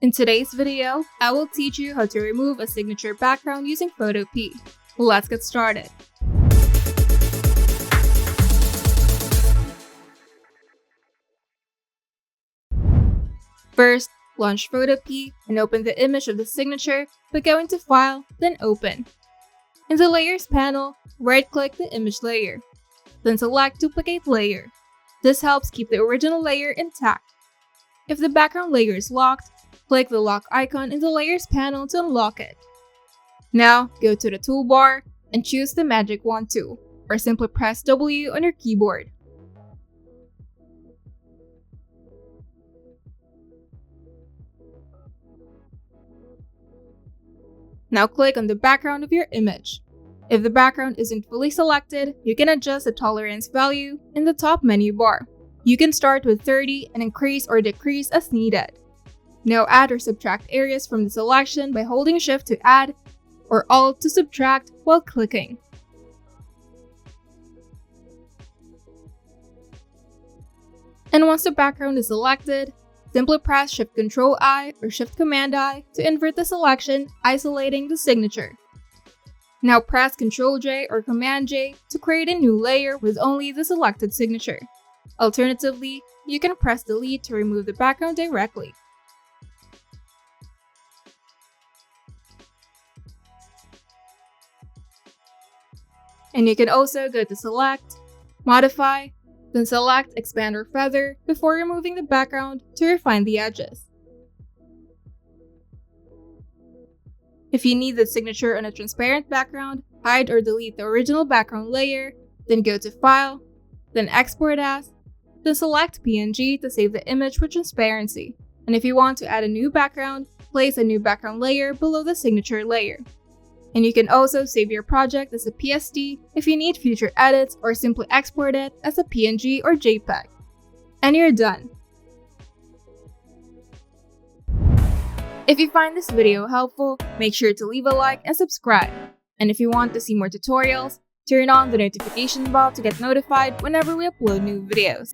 In today's video, I will teach you how to remove a signature background using Photopea. Let's get started. First, launch Photopea and open the image of the signature by going to File, then Open. In the Layers panel, right-click the image layer, then select Duplicate Layer. This helps keep the original layer intact. If the background layer is locked, click the lock icon in the Layers panel to unlock it. Now, go to the toolbar and choose the Magic Wand tool, or simply press W on your keyboard. Now click on the background of your image. If the background isn't fully selected, you can adjust the tolerance value in the top menu bar. You can start with 30 and increase or decrease as needed. Now add or subtract areas from the selection by holding Shift to add or Alt to subtract while clicking. And once the background is selected, simply press Shift-Control-I or Shift-Command-I to invert the selection, isolating the signature. Now press Ctrl-J or Command-J to create a new layer with only the selected signature. Alternatively, you can press Delete to remove the background directly. And you can also go to Select, Modify, then select Expand or Feather before removing the background to refine the edges. If you need the signature on a transparent background, hide or delete the original background layer, then go to File, then Export As, then select PNG to save the image with transparency. And if you want to add a new background, place a new background layer below the signature layer. And you can also save your project as a PSD if you need future edits, or simply export it as a PNG or JPEG. And you're done. If you find this video helpful, make sure to leave a like and subscribe. And if you want to see more tutorials, turn on the notification bell to get notified whenever we upload new videos.